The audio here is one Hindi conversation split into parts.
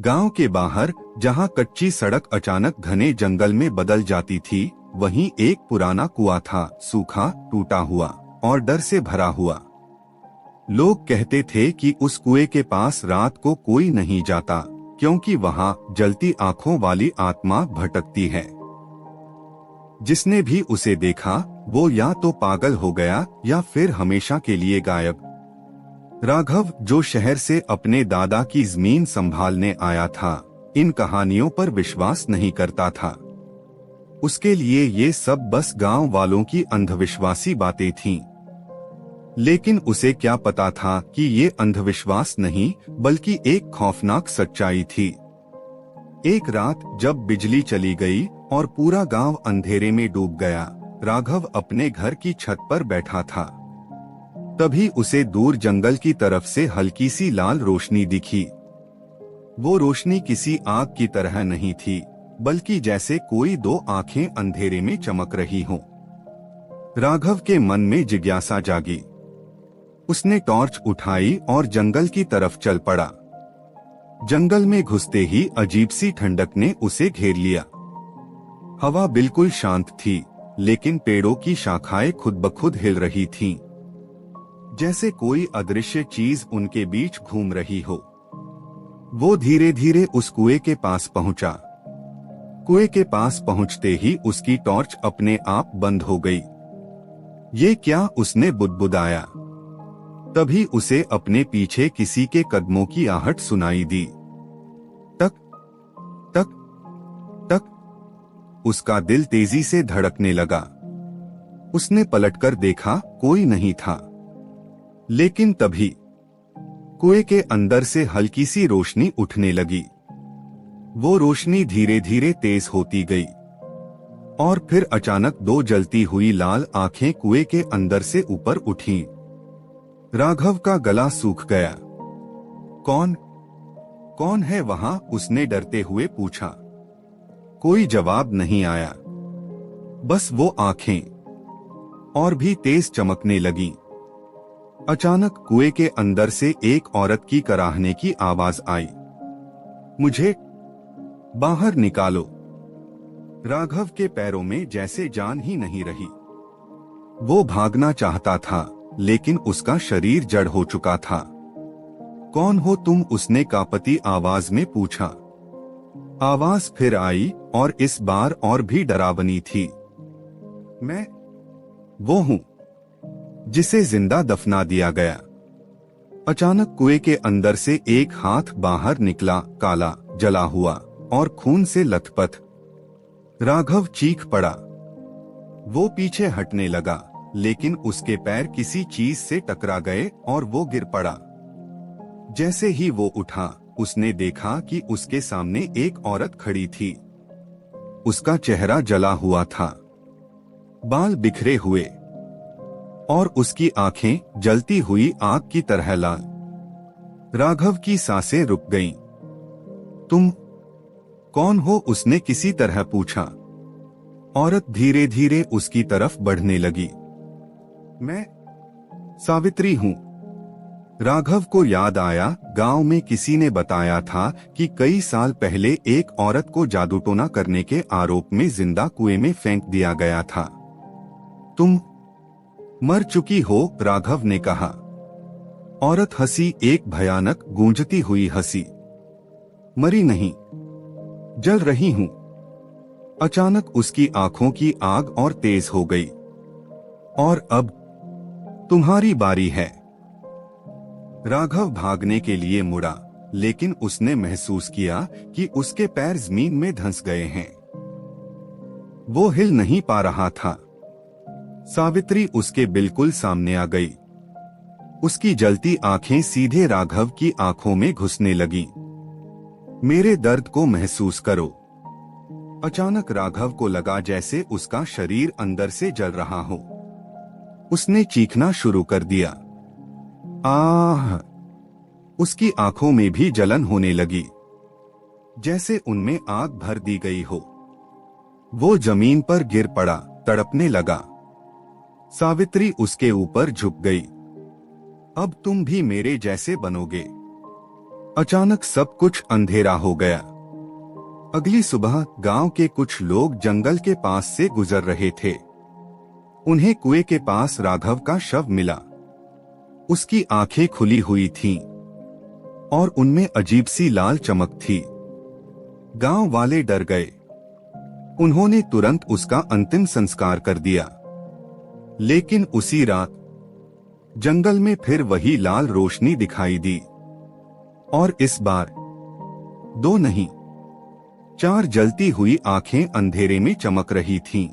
गांव के बाहर जहां कच्ची सड़क अचानक घने जंगल में बदल जाती थी, वहीं एक पुराना कुआं था, सूखा, टूटा हुआ और डर से भरा हुआ। लोग कहते थे कि उस कुएं के पास रात को कोई नहीं जाता, क्योंकि वहां जलती आंखों वाली आत्मा भटकती है। जिसने भी उसे देखा वो या तो पागल हो गया या फिर हमेशा के लिए गायब। राघव, जो शहर से अपने दादा की जमीन संभालने आया था, इन कहानियों पर विश्वास नहीं करता था। उसके लिए ये सब बस गांव वालों की अंधविश्वासी बातें थीं। लेकिन उसे क्या पता था कि ये अंधविश्वास नहीं, बल्कि एक खौफनाक सच्चाई थी। एक रात जब बिजली चली गई और पूरा गांव अंधेरे में डूब गया, राघव अपने घर की छत पर बैठा था। तभी उसे दूर जंगल की तरफ से हल्की सी लाल रोशनी दिखी। वो रोशनी किसी आग की तरह नहीं थी, बल्कि जैसे कोई दो आंखें अंधेरे में चमक रही हों। राघव के मन में जिज्ञासा जागी। उसने टॉर्च उठाई और जंगल की तरफ चल पड़ा। जंगल में घुसते ही अजीब सी ठंडक ने उसे घेर लिया। हवा बिल्कुल शांत थी, लेकिन पेड़ों की शाखाएं खुद ब खुद हिल रही थीं, जैसे कोई अदृश्य चीज उनके बीच घूम रही हो। वो धीरे धीरे उस कुएं के पास पहुंचा। कुएं के पास पहुंचते ही उसकी टॉर्च अपने आप बंद हो गई। ये क्या, उसने बुदबुदाया। तभी उसे अपने पीछे किसी के कदमों की आहट सुनाई दी। टक टक टक। उसका दिल तेजी से धड़कने लगा। उसने पलटकर देखा, कोई नहीं था। लेकिन तभी कुएं के अंदर से हल्की सी रोशनी उठने लगी। वो रोशनी धीरे धीरे तेज होती गई और फिर अचानक दो जलती हुई लाल आंखें कुएं के अंदर से ऊपर उठीं। राघव का गला सूख गया। कौन कौन है वहां, उसने डरते हुए पूछा। कोई जवाब नहीं आया, बस वो आंखें, और भी तेज चमकने लगीं। अचानक कुएं के अंदर से एक औरत की कराहने की आवाज आई। मुझे बाहर निकालो। राघव के पैरों में जैसे जान ही नहीं रही। वो भागना चाहता था, लेकिन उसका शरीर जड़ हो चुका था। कौन हो तुम, उसने कांपती आवाज में पूछा। आवाज फिर आई और इस बार और भी डरावनी थी। मैं वो हूं जिसे जिंदा दफना दिया गया। अचानक कुएं के अंदर से एक हाथ बाहर निकला, काला, जला हुआ और खून से लथपथ। राघव चीख पड़ा। वो पीछे हटने लगा, लेकिन उसके पैर किसी चीज से टकरा गए और वो गिर पड़ा। जैसे ही वो उठा, उसने देखा कि उसके सामने एक औरत खड़ी थी। उसका चेहरा जला हुआ था, बाल बिखरे हुए, और उसकी आंखें जलती हुई आग की तरह लाल। राघव की सांसें रुक गईं। तुम कौन हो, उसने किसी तरह पूछा। औरत धीरे धीरे उसकी तरफ बढ़ने लगी। मैं सावित्री हूं। राघव को याद आया, गांव में किसी ने बताया था कि कई साल पहले एक औरत को जादूटोना करने के आरोप में जिंदा कुएं में फेंक दिया गया था। तुम मर चुकी हो, राघव ने कहा। औरत हंसी, एक भयानक गूंजती हुई हंसी। मरी नहीं, जल रही हूं। अचानक उसकी आंखों की आग और तेज हो गई। और अब तुम्हारी बारी है। राघव भागने के लिए मुड़ा, लेकिन उसने महसूस किया कि उसके पैर जमीन में धंस गए हैं। वो हिल नहीं पा रहा था। सावित्री उसके बिल्कुल सामने आ गई। उसकी जलती आंखें सीधे राघव की आंखों में घुसने लगीं। मेरे दर्द को महसूस करो। अचानक राघव को लगा जैसे उसका शरीर अंदर से जल रहा हो। उसने चीखना शुरू कर दिया। आह! उसकी आंखों में भी जलन होने लगी, जैसे उनमें आग भर दी गई हो। वो जमीन पर गिर पड़ा, तड़पने लगा। सावित्री उसके ऊपर झुक गई। अब तुम भी मेरे जैसे बनोगे। अचानक सब कुछ अंधेरा हो गया। अगली सुबह गांव के कुछ लोग जंगल के पास से गुजर रहे थे। उन्हें कुएं के पास राघव का शव मिला। उसकी आंखें खुली हुई थीं और उनमें अजीब सी लाल चमक थी। गांव वाले डर गए। उन्होंने तुरंत उसका अंतिम संस्कार कर दिया। लेकिन उसी रात जंगल में फिर वही लाल रोशनी दिखाई दी और इस बार 2 नहीं 4 जलती हुई आंखें अंधेरे में चमक रही थीं।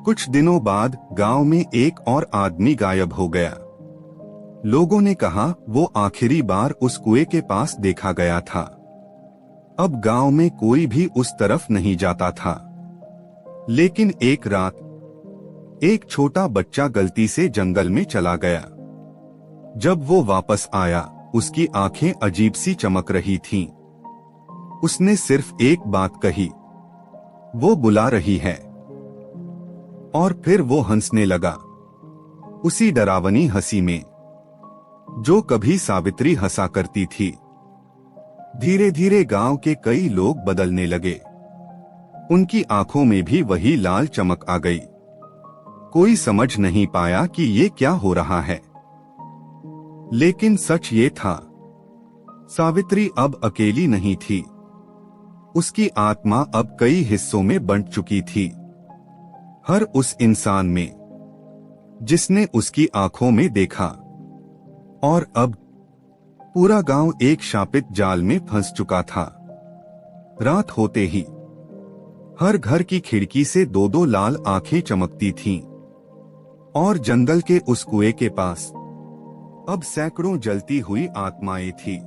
कुछ दिनों बाद गांव में एक और आदमी गायब हो गया। लोगों ने कहा वो आखिरी बार उस कुएं के पास देखा गया था। अब गांव में कोई भी उस तरफ नहीं जाता था। लेकिन एक रात एक छोटा बच्चा गलती से जंगल में चला गया। जब वो वापस आया, उसकी आंखें अजीब सी चमक रही थीं। उसने सिर्फ एक बात कही, वो बुला रही है। और फिर वो हंसने लगा, उसी डरावनी हंसी में जो कभी सावित्री हंसा करती थी। धीरे धीरे गांव के कई लोग बदलने लगे। उनकी आंखों में भी वही लाल चमक आ गई। कोई समझ नहीं पाया कि ये क्या हो रहा है। लेकिन सच ये था, सावित्री अब अकेली नहीं थी। उसकी आत्मा अब कई हिस्सों में बंट चुकी थी। हर उस इंसान में जिसने उसकी आंखों में देखा। और अब पूरा गांव एक शापित जाल में फंस चुका था। रात होते ही हर घर की खिड़की से 2-2 लाल आंखें चमकती थीं। और जंगल के उस कुएं के पास अब सैकड़ों जलती हुई आत्माएं थीं।